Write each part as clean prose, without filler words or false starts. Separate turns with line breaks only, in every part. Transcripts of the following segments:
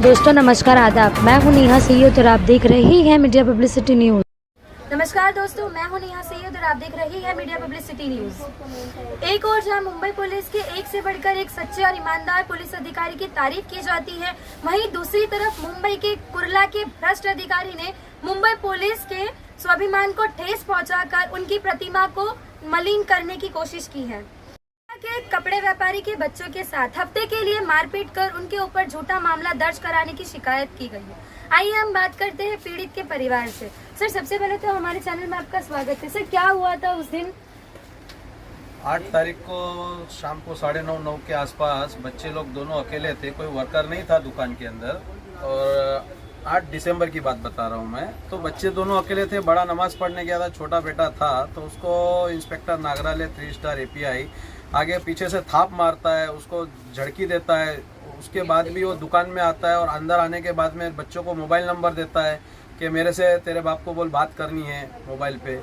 दोस्तों नमस्कार आदाब, मैं हूं नेहा सैयद और आप देख रहे हैं मीडिया पब्लिसिटी न्यूज़।
नमस्कार दोस्तों, मैं हूं नेहा सैयद और आप देख रहे हैं मीडिया पब्लिसिटी न्यूज़। एक और जहां मुंबई पुलिस के एक से बढ़कर एक सच्चे और ईमानदार पुलिस अधिकारी की तारीफ की जाती है, वहीं दूसरी तरफ मुंबई के कुर्ला के भ्रष्ट अधिकारी ने मुंबई पुलिस के स्वाभिमान को ठेस पहुंचाकर उनकी प्रतिमा को मलिन करने की कोशिश की है। के कपड़े व्यापारी के बच्चों के साथ हफ्ते के लिए मारपीट कर उनके ऊपर झूठा मामला दर्ज कराने की शिकायत की गई है। आइए हम बात करते हैं पीड़ित के परिवार से। सर, सबसे पहले तो हमारे चैनल में आपका स्वागत है। सर, क्या हुआ था उस दिन?
8 तारीख को शाम को 9:30 के आसपास बच्चे लोग दोनों अकेले थे, कोई वर्कर नहीं था दुकान के अंदर। और 8 दिसंबर की बात बता रहा हूँ मैं। तो बच्चे दोनों अकेले थे, बड़ा नमाज पढ़ने गया था, छोटा बेटा था। तो उसको इंस्पेक्टर नागराले 3 स्टार API आगे पीछे से थाप मारता है, उसको झड़की देता है। उसके बाद भी वो दुकान में आता है और अंदर आने के बाद में बच्चों को मोबाइल नंबर देता है कि मेरे से तेरे बाप को बोल बात करनी है मोबाइल पे।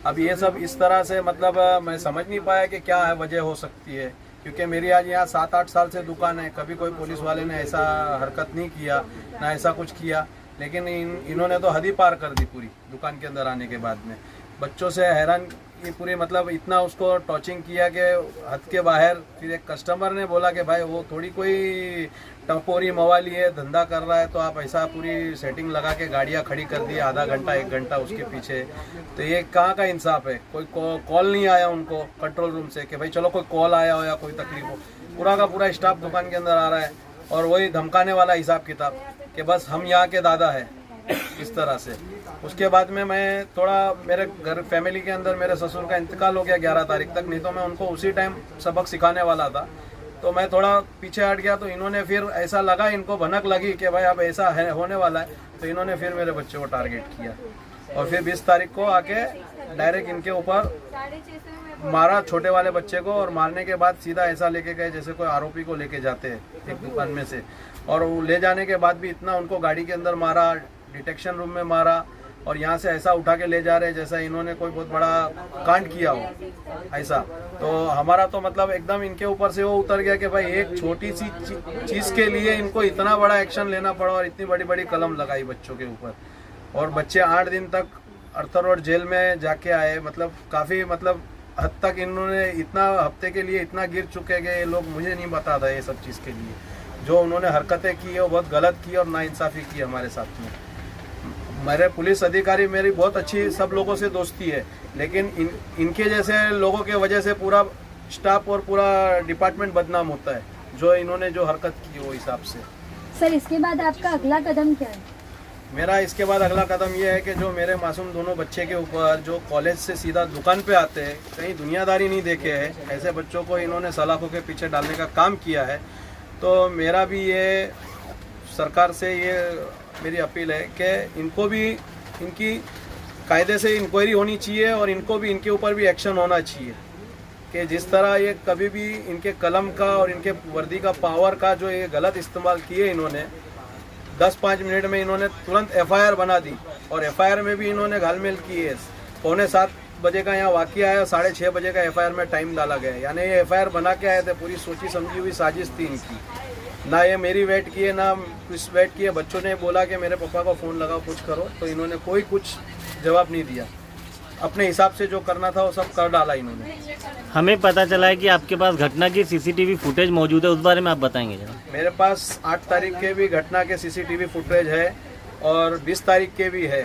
अब ये सब इस तरह से मतलब मैं समझ नहीं पाया कि क्या है वजह हो सकती है, क्योंकि मेरी आज यहाँ 7-8 साल से दुकान है। कभी कोई पुलिस वाले ने ऐसा हरकत नहीं किया, ना ऐसा कुछ किया। लेकिन इन्होंने तो हद ही पार कर दी पूरी दुकान के अंदर आने के बाद में। बच्चों से हैरान ये पूरी मतलब इतना उसको टॉर्चिंग किया कि हद के बाहर। फिर एक कस्टमर ने बोला कि भाई वो थोड़ी कोई टपोरी मवाली है, धंधा कर रहा है, तो आप ऐसा पूरी सेटिंग लगा के गाड़ियाँ खड़ी कर दी आधा घंटा 1 घंटा उसके पीछे। तो ये कहाँ का इंसाफ है? कोई कॉल नहीं आया उनको कंट्रोल रूम से कि भाई चलो कोई कॉल आया हो या कोई तकलीफ हो। पूरा का पूरा स्टाफ दुकान के अंदर आ रहा है और वही धमकाने वाला हिसाब किताब कि बस हम यहाँ के दादा है, इस तरह से। उसके बाद में मैं थोड़ा मेरे घर फैमिली के अंदर मेरे ससुर का इंतकाल हो गया 11 तारीख तक, नहीं तो मैं उनको उसी टाइम सबक सिखाने वाला था। तो मैं थोड़ा पीछे हट गया। तो इन्होंने फिर ऐसा लगा, इनको भनक लगी कि भाई अब ऐसा है होने वाला है। तो इन्होंने फिर मेरे बच्चे को टारगेट किया और फिर 20 तारीख को आके डायरेक्ट इनके ऊपर मारा, छोटे वाले बच्चे को। और मारने के बाद सीधा ऐसा लेके गए जैसे कोई आरोपी को लेके जाते हैं एक दुकान में से। और वो ले जाने के बाद भी इतना उनको गाड़ी के अंदर मारा, डिटेक्शन रूम में मारा, और यहाँ से ऐसा उठा के ले जा रहे जैसा इन्होंने कोई बहुत बड़ा कांड किया हो ऐसा। तो हमारा तो मतलब एकदम इनके ऊपर से वो उतर गया कि भाई एक छोटी सी चीज़ के लिए इनको इतना बड़ा एक्शन लेना पड़ा और इतनी बड़ी बड़ी कलम लगाई बच्चों के ऊपर। और बच्चे 8 दिन तक अर्थर रोड जेल में जाके आए। मतलब काफ़ी मतलब हद तक इन्होंने इतना हफ्ते के लिए इतना गिर चुके कि ये लोग, मुझे नहीं बता था ये सब चीज़ के लिए। जो उन्होंने हरकतें की है वो बहुत गलत की और नाइंसाफ़ी की हमारे साथ में। मेरे पुलिस अधिकारी मेरी बहुत अच्छी सब लोगों से दोस्ती है, लेकिन इनके जैसे लोगों के वजह से पूरा स्टाफ और पूरा डिपार्टमेंट बदनाम होता है, जो इन्होंने जो हरकत की वो हिसाब से।
सर, इसके बाद आपका अगला कदम क्या है?
मेरा इसके बाद अगला कदम ये है कि जो मेरे मासूम दोनों बच्चे के ऊपर जो कॉलेज से सीधा दुकान पे आते हैं, कहीं दुनियादारी नहीं देखे है, ऐसे बच्चों को इन्होंने सलाखों के पीछे डालने का काम किया है। तो मेरा भी ये सरकार से ये मेरी अपील है कि इनको भी इनकी कायदे से इंक्वायरी होनी चाहिए और इनको भी इनके ऊपर भी एक्शन होना चाहिए कि जिस तरह ये कभी भी इनके कलम का और इनके वर्दी का पावर का जो ये गलत इस्तेमाल किए इन्होंने 10-5 मिनट में इन्होंने तुरंत FIR बना दी। और FIR में भी इन्होंने घालमेल की है। 6:45 बजे का यहाँ वाक़या है और 6:30 बजे का FIR में टाइम डाला गया है। यानी ये FIR बना के आए थे, पूरी सोची समझी हुई साजिश थी इनकी। ना ये मेरी वेट किए ना कुछ वेट किए। बच्चों ने बोला कि मेरे पापा को फ़ोन लगाओ कुछ करो, तो इन्होंने कोई कुछ जवाब नहीं दिया। अपने हिसाब से जो करना था वो सब कर डाला इन्होंने।
हमें पता चला है कि आपके पास घटना की CCTV फुटेज मौजूद है, उस बारे में आप बताएंगे जरा।
मेरे पास 8 तारीख के भी घटना के CCTV फुटेज है और 20 तारीख के भी है।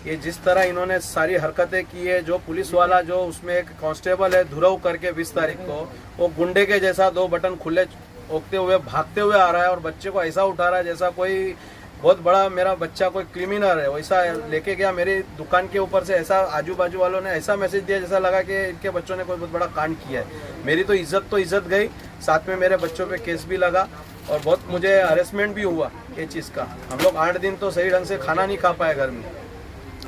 ये जिस तरह इन्होंने सारी हरकतें की है, जो पुलिस वाला जो उसमें एक कांस्टेबल है धुरव करके 20 तारीख को, वो गुंडे के जैसा 2 बटन खुले ओकते हुए भागते हुए आ रहा है और बच्चे को ऐसा उठा रहा है जैसा कोई बहुत बड़ा मेरा बच्चा कोई क्रिमिनल है वैसा लेके गया मेरी दुकान के ऊपर से। ऐसा आजू बाजू वालों ने ऐसा मैसेज दिया जैसा लगा कि इनके बच्चों ने कोई बहुत बड़ा कांड किया है। मेरी तो इज्जत गई, साथ में मेरे बच्चों पे केस भी लगा और बहुत मुझे हरेसमेंट भी हुआ ये चीज़ का। हम लोग 8 दिन तो सही ढंग से खाना नहीं खा पाए घर में।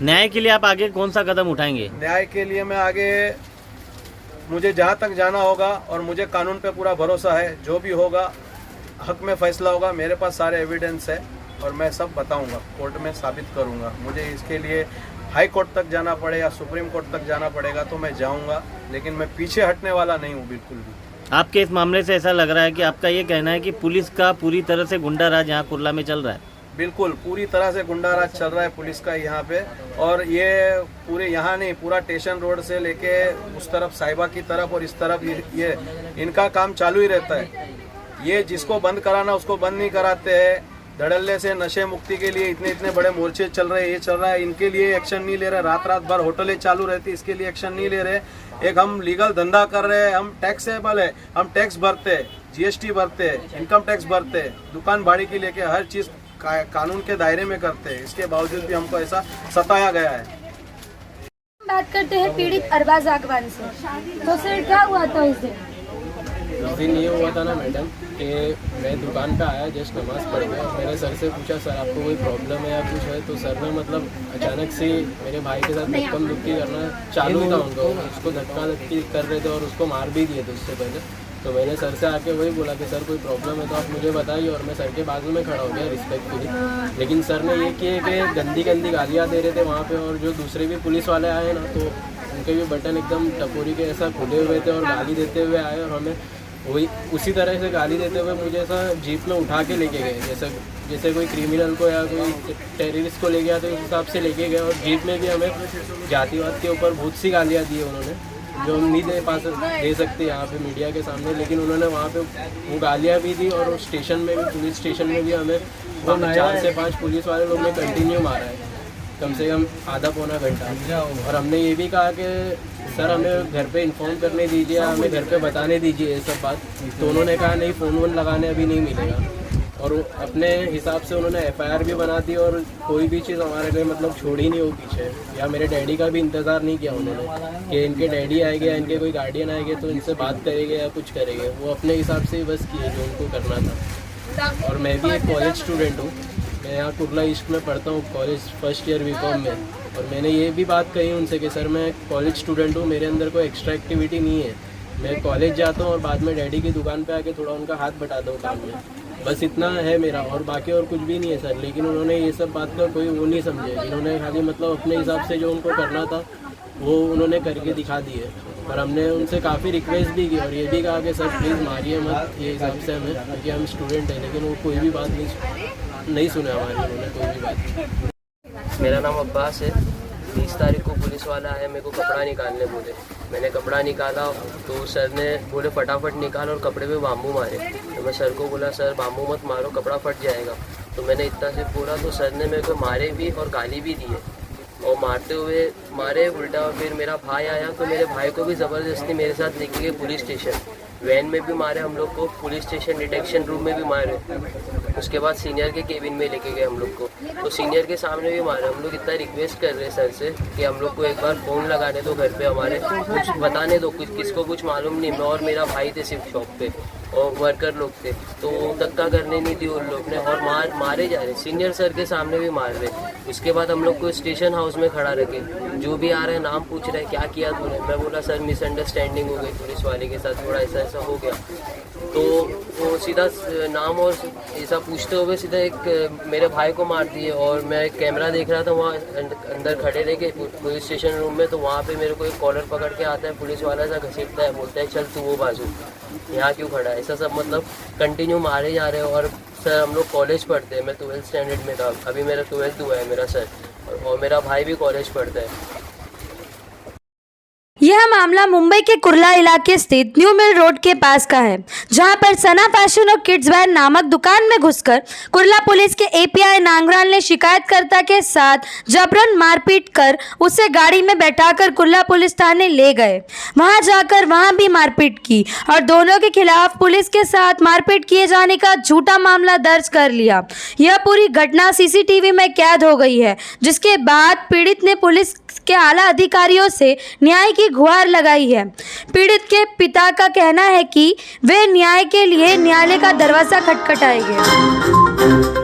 न्याय के लिए आप आगे कौन सा कदम उठाएंगे?
न्याय के लिए मैं आगे मुझे जहाँ तक जाना होगा और मुझे कानून पे पूरा भरोसा है, जो भी होगा हक में फैसला होगा। मेरे पास सारे एविडेंस है और मैं सब बताऊंगा, कोर्ट में साबित करूंगा। मुझे इसके लिए हाई कोर्ट तक जाना पड़े या सुप्रीम कोर्ट तक जाना पड़ेगा तो मैं जाऊंगा, लेकिन मैं पीछे हटने वाला नहीं हूँ बिल्कुल भी।
आपके इस मामले से ऐसा लग रहा है कि आपका ये कहना है कि पुलिस का पूरी तरह से गुंडा राज यहाँ कुर्ला में चल रहा है।
बिल्कुल पूरी तरह से गुंडाराज चल रहा है पुलिस का यहाँ पे। और ये पूरे यहाँ नहीं, पूरा स्टेशन रोड से लेके उस तरफ साहिबा की तरफ और इस तरफ ये इनका काम चालू ही रहता है। ये जिसको बंद कराना उसको बंद नहीं कराते हैं। धड़ल्ले से नशे मुक्ति के लिए इतने इतने बड़े मोर्चे चल रहे हैं, ये चल रहा है, इनके लिए एक्शन नहीं ले रहे। रात रात भर होटलें चालू रहती, इसके लिए एक्शन नहीं ले रहे। एक हम लीगल धंधा कर रहे हैं, हम टैक्सेबल है, हम टैक्स भरते हैं, GST भरते हैं, इनकम टैक्स भरते हैं, दुकान भाड़ी की लेके हर चीज़ कानून के दायरे में करते हैं। इसके बावजूद भी हमको ऐसा सताया गया है।
बात करते हैं पीड़ित अरबाज आगवान से। तो सर क्या हुआ था उस दिन?
उस दिन ये हुआ था ना मैडम कि मैं दुकान पे आया, जस्ट नमाज़ पढ़ गया। मैंने सर से पूछा सर आपको कोई प्रॉब्लम है या कुछ है, तो सर ने मतलब अचानक से मेरे भाई के साथ धक्का मुक्की करना चालू था उनको, उसको धक्का धक्की कर रहे थे और उसको मार भी दिए थे उससे पहले। तो मैंने सर से आके वही बोला कि सर कोई प्रॉब्लम है तो आप मुझे बताइए, और मैं सर के बाजू में खड़ा हो गया रिस्पेक्टफुली। लेकिन सर ने ये किए कि गंदी गंदी गालियाँ दे रहे थे वहाँ पे, और जो दूसरे भी पुलिस वाले आए ना तो उनके भी बटन एकदम टपोरी के ऐसा खुले हुए थे और गाली देते हुए आए, और हमें वही उसी तरह से गाली देते हुए मुझे ऐसा जीप में उठा के लेके गए, जैसे कोई क्रिमिनल को या कोई टेररिस्ट को ले गया तो उस हिसाब से लेके गए। और जीप में भी हमें जातिवाद के ऊपर बहुत सी गालियाँ दी उन्होंने, जो हम नहीं दे सकते यहाँ पे मीडिया के सामने, लेकिन उन्होंने वहाँ पे वो गालियाँ भी दी। और स्टेशन में भी, पुलिस स्टेशन में भी हमें 4 से 5 पुलिस वाले लोग ने कंटिन्यू मारा है, कम से कम आधा पौना घंटा। और हमने ये भी कहा कि सर हमें घर पे इन्फॉर्म करने दीजिए, हमें घर पे बताने दीजिए ये सब बात। तो उन्होंने कहा नहीं, फ़ोन वोन लगाने अभी नहीं मिलेगा। और अपने हिसाब से उन्होंने FIR भी बना दी, और कोई भी चीज़ हमारे लिए मतलब छोड़ी नहीं हो पीछे। या मेरे डैडी का भी इंतज़ार नहीं किया उन्होंने कि इनके डैडी आएंगे या इनके कोई गार्डियन आएंगे तो इनसे बात करेंगे या कुछ करेंगे। वो अपने हिसाब से ही बस किए जो उनको करना था। और मैं भी एक कॉलेज स्टूडेंट हूँ, मैं यहाँ कुर्ला ईस्ट में पढ़ता हूँ, कॉलेज फर्स्ट ईयर BCom में। और मैंने ये भी बात कही उनसे कि सर मैं कॉलेज स्टूडेंट हूँ, मेरे अंदर कोई एक्स्ट्रा एक्टिविटी नहीं है, मैं कॉलेज जाता हूँ और बाद में डैडी की दुकान पे आके थोड़ा उनका हाथ बटाता हूँ काम में, बस इतना है मेरा, और बाकी और कुछ भी नहीं है सर। लेकिन उन्होंने ये सब बात का कोई वो नहीं समझे, इन्होंने खाली मतलब अपने हिसाब से जो उनको करना था वो उन्होंने करके दिखा दिए। और हमने उनसे काफ़ी रिक्वेस्ट भी की और ये भी कहा कि सर प्लीज़ मारिए मत, ये हिसाब से हमें, क्योंकि हम स्टूडेंट हैं। लेकिन वो कोई भी बात नहीं सुने हमारी, उन्होंने कोई भी बात।
मेरा नाम अब्बास है। 20 तारीख को पुलिस वाला आया, मेरे को कपड़ा निकालने बोले। मैंने कपड़ा निकाला तो सर ने बोले फटाफट निकाल और कपड़े पे बाम्बू मारे। तो मैं सर को बोला सर बाम्बू मत मारो, कपड़ा फट जाएगा। तो मैंने इतना से बोला तो सर ने मेरे को मारे भी और गाली भी दी है, और मारते हुए मारे उल्टा। और फिर मेरा भाई आया तो मेरे भाई को भी ज़बरदस्ती मेरे साथ लेके गए पुलिस स्टेशन, वैन में भी मारे हम लोग को, पुलिस स्टेशन डिटेक्शन रूम में भी मारे। उसके बाद सीनियर के केबिन में लेके गए हम लोग को, तो सीनियर के सामने भी मारे। हम लोग इतना रिक्वेस्ट कर रहे हैं सर से कि हम लोग को एक बार फ़ोन लगाने दो घर पे, हमारे कुछ बताने दो, कुछ किसको कुछ मालूम नहीं। मैं और मेरा भाई थे सिर्फ शॉप पे, और वर्कर लोग थे, तो धक्का करने नहीं दी उन लोग ने, और मारे जा रहे, सीनियर सर के सामने भी मार रहे। उसके बाद हम लोग को स्टेशन हाउस में खड़ा रखे, जो भी आ रहे हैं नाम पूछ रहे हैं क्या किया तूने। मैं बोला सर मिसअंडरस्टैंडिंग हो गई पुलिस वाले के साथ, थोड़ा ऐसा ऐसा हो गया। तो वो सीधा नाम और ऐसा पूछते हुए सीधा एक मेरे भाई को मार दिए। और मैं कैमरा देख रहा था वहाँ अंदर खड़े रह के पुलिस स्टेशन रूम में, तो वहाँ पे मेरे को एक कॉलर पकड़ के आता है पुलिस वाला सा, घसीटता है, बोलता है चल तू वो बाजू, यहाँ क्यों खड़ा है। ऐसा सब मतलब कंटिन्यू मारे जा रहे हैं। और सर हम लोग कॉलेज पढ़ते हैं, मैं 12th स्टैंडर्ड में था, अभी मेरा 12th हुआ है मेरा सर, और मेरा भाई भी कॉलेज पढ़ता है।
यह मामला मुंबई के कुर्ला इलाके स्थित न्यू मिल रोड के पास का है, जहां पर सना फैशन और किड्स वेयर नामक दुकान में घुसकर कुर्ला पुलिस के API नांगराल ने शिकायतकर्ता के साथ जबरन मारपीट कर उसे गाड़ी में बैठाकर कुर्ला पुलिस थाने ले गए। वहां जाकर वहां भी मारपीट की और दोनों के खिलाफ पुलिस के साथ मारपीट किए जाने का झूठा मामला दर्ज कर लिया। यह पूरी घटना CCTV में कैद हो गई है, जिसके बाद पीड़ित ने पुलिस के आला अधिकारियों से न्याय की गुहार लगाई है। पीड़ित के पिता का कहना है कि वे न्याय के लिए न्यायालय का दरवाजा खटखटाएंगे।